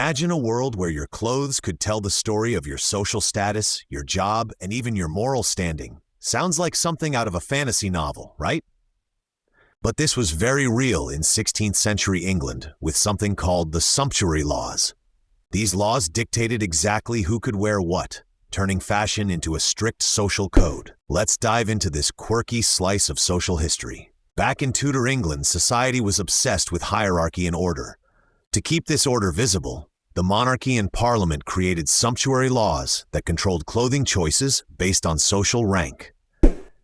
Imagine a world where your clothes could tell the story of your social status, your job, and even your moral standing. Sounds like something out of a fantasy novel, right? But this was very real in 16th century England with something called the Sumptuary Laws. These laws dictated exactly who could wear what, turning fashion into a strict social code. Let's dive into this quirky slice of social history. Back in Tudor England, society was obsessed with hierarchy and order. To keep this order visible, the monarchy and parliament created sumptuary laws that controlled clothing choices based on social rank.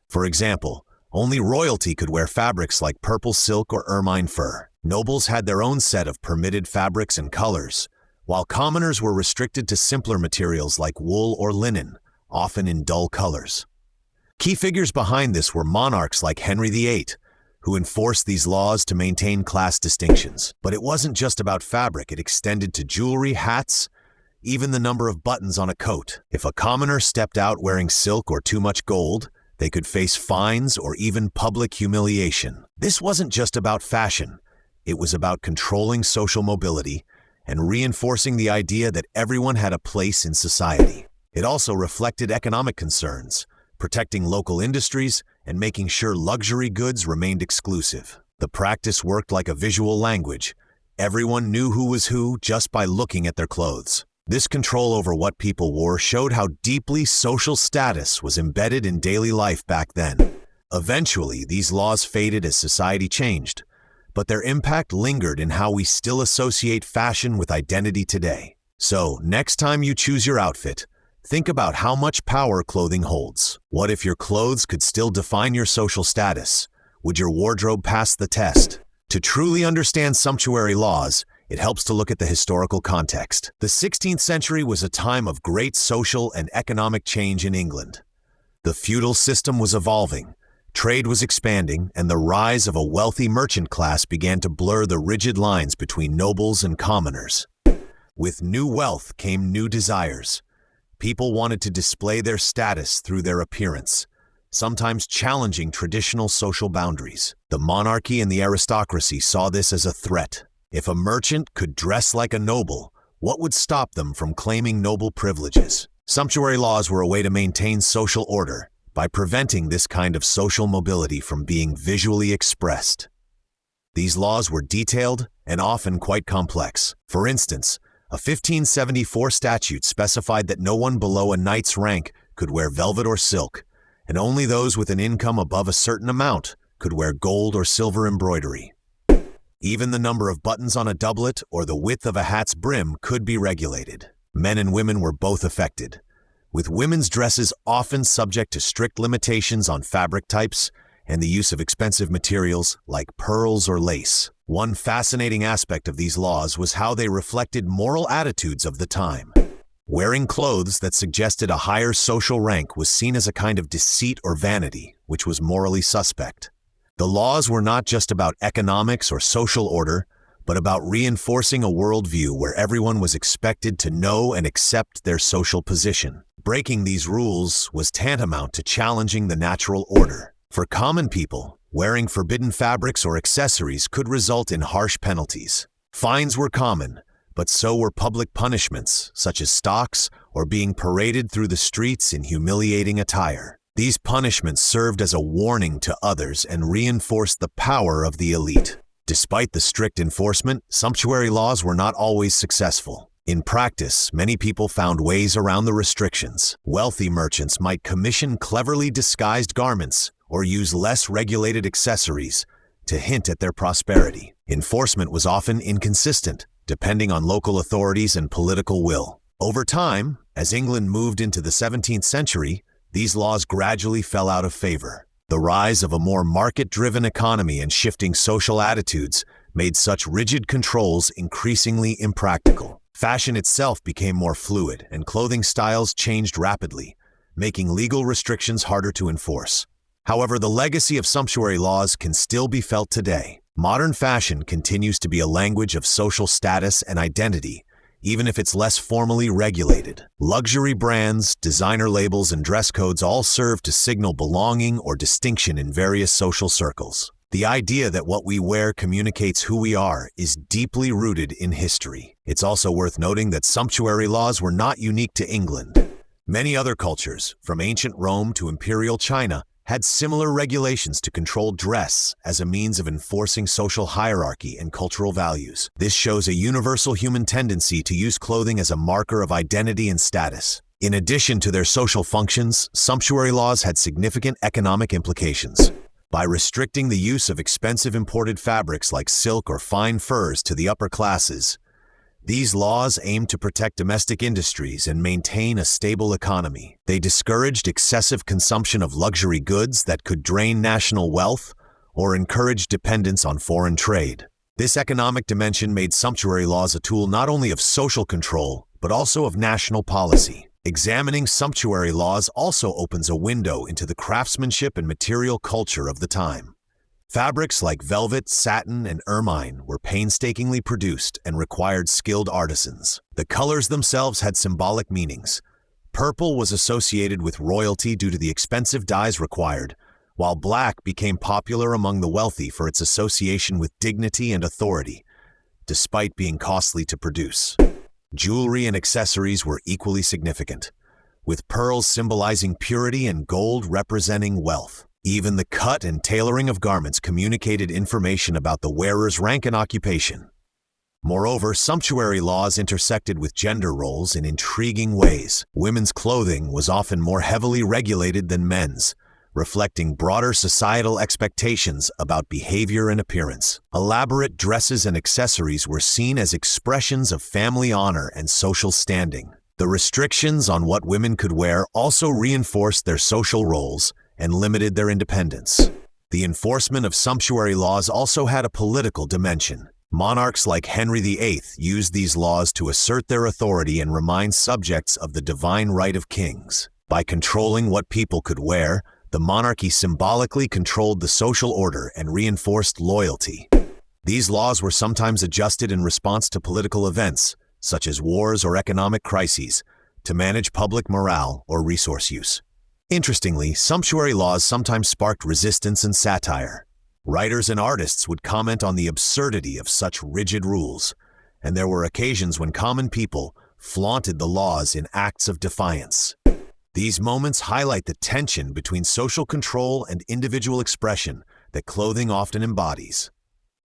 For example, only royalty could wear fabrics like purple silk or ermine fur. Nobles had their own set of permitted fabrics and colors, while commoners were restricted to simpler materials like wool or linen, often in dull colors. Key figures behind this were monarchs like Henry VIII, who enforced these laws to maintain class distinctions. But it wasn't just about fabric, it extended to jewelry, hats, even the number of buttons on a coat. If a commoner stepped out wearing silk or too much gold, they could face fines or even public humiliation. This wasn't just about fashion, it was about controlling social mobility and reinforcing the idea that everyone had a place in society. It also reflected economic concerns, protecting local industries and making sure luxury goods remained exclusive. The practice worked like a visual language. Everyone knew who was who just by looking at their clothes. This control over what people wore showed how deeply social status was embedded in daily life back then. Eventually, these laws faded as society changed, but their impact lingered in how we still associate fashion with identity today. So, next time you choose your outfit, think about how much power clothing holds. What if your clothes could still define your social status? Would your wardrobe pass the test? To truly understand sumptuary laws, it helps to look at the historical context. The 16th century was a time of great social and economic change in England. The feudal system was evolving, trade was expanding, and the rise of a wealthy merchant class began to blur the rigid lines between nobles and commoners. With new wealth came new desires. People wanted to display their status through their appearance, sometimes challenging traditional social boundaries. The monarchy and the aristocracy saw this as a threat. If a merchant could dress like a noble, what would stop them from claiming noble privileges? Sumptuary laws were a way to maintain social order by preventing this kind of social mobility from being visually expressed. These laws were detailed and often quite complex. For instance, a 1574 statute specified that no one below a knight's rank could wear velvet or silk, and only those with an income above a certain amount could wear gold or silver embroidery. Even the number of buttons on a doublet or the width of a hat's brim could be regulated. Men and women were both affected, with women's dresses often subject to strict limitations on fabric types and the use of expensive materials like pearls or lace. One fascinating aspect of these laws was how they reflected moral attitudes of the time. Wearing clothes that suggested a higher social rank was seen as a kind of deceit or vanity, which was morally suspect. The laws were not just about economics or social order, but about reinforcing a worldview where everyone was expected to know and accept their social position. Breaking these rules was tantamount to challenging the natural order. For common people, wearing forbidden fabrics or accessories could result in harsh penalties. Fines were common, but so were public punishments, such as stocks or being paraded through the streets in humiliating attire. These punishments served as a warning to others and reinforced the power of the elite. Despite the strict enforcement, sumptuary laws were not always successful. In practice, many people found ways around the restrictions. Wealthy merchants might commission cleverly disguised garments or use less regulated accessories to hint at their prosperity. Enforcement was often inconsistent, depending on local authorities and political will. Over time, as England moved into the 17th century, these laws gradually fell out of favor. The rise of a more market-driven economy and shifting social attitudes made such rigid controls increasingly impractical. Fashion itself became more fluid, and clothing styles changed rapidly, making legal restrictions harder to enforce. However, the legacy of sumptuary laws can still be felt today. Modern fashion continues to be a language of social status and identity, even if it's less formally regulated. Luxury brands, designer labels, and dress codes all serve to signal belonging or distinction in various social circles. The idea that what we wear communicates who we are is deeply rooted in history. It's also worth noting that sumptuary laws were not unique to England. Many other cultures, from ancient Rome to imperial China, had similar regulations to control dress as a means of enforcing social hierarchy and cultural values. This shows a universal human tendency to use clothing as a marker of identity and status. In addition to their social functions, sumptuary laws had significant economic implications. By restricting the use of expensive imported fabrics like silk or fine furs to the upper classes, these laws aimed to protect domestic industries and maintain a stable economy. They discouraged excessive consumption of luxury goods that could drain national wealth or encourage dependence on foreign trade. This economic dimension made sumptuary laws a tool not only of social control, but also of national policy. Examining sumptuary laws also opens a window into the craftsmanship and material culture of the time. Fabrics like velvet, satin, and ermine were painstakingly produced and required skilled artisans. The colors themselves had symbolic meanings. Purple was associated with royalty due to the expensive dyes required, while black became popular among the wealthy for its association with dignity and authority, despite being costly to produce. Jewelry and accessories were equally significant, with pearls symbolizing purity and gold representing wealth. Even the cut and tailoring of garments communicated information about the wearer's rank and occupation. Moreover, sumptuary laws intersected with gender roles in intriguing ways. Women's clothing was often more heavily regulated than men's, reflecting broader societal expectations about behavior and appearance. Elaborate dresses and accessories were seen as expressions of family honor and social standing. The restrictions on what women could wear also reinforced their social roles and limited their independence. The enforcement of sumptuary laws also had a political dimension. Monarchs like Henry VIII used these laws to assert their authority and remind subjects of the divine right of kings. By controlling what people could wear, the monarchy symbolically controlled the social order and reinforced loyalty. These laws were sometimes adjusted in response to political events, such as wars or economic crises, to manage public morale or resource use. Interestingly, sumptuary laws sometimes sparked resistance and satire. Writers and artists would comment on the absurdity of such rigid rules, and there were occasions when common people flaunted the laws in acts of defiance. These moments highlight the tension between social control and individual expression that clothing often embodies.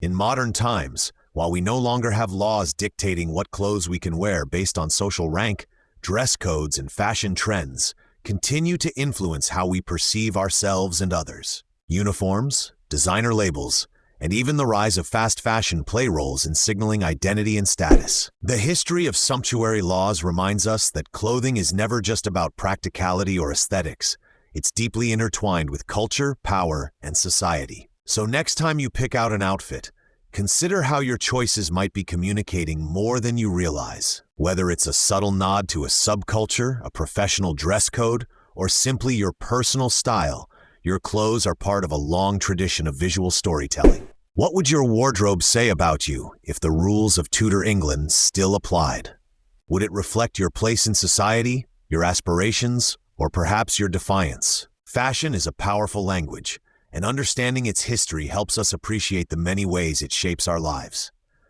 In modern times, while we no longer have laws dictating what clothes we can wear based on social rank, dress codes and fashion trends continue to influence how we perceive ourselves and others. Uniforms, designer labels, and even the rise of fast fashion play roles in signaling identity and status. The history of sumptuary laws reminds us that clothing is never just about practicality or aesthetics. It's deeply intertwined with culture, power, and society. So next time you pick out an outfit, consider how your choices might be communicating more than you realize. Whether it's a subtle nod to a subculture, a professional dress code, or simply your personal style, your clothes are part of a long tradition of visual storytelling. What would your wardrobe say about you if the rules of Tudor England still applied? Would it reflect your place in society, your aspirations, or perhaps your defiance? Fashion is a powerful language, and understanding its history helps us appreciate the many ways it shapes our lives.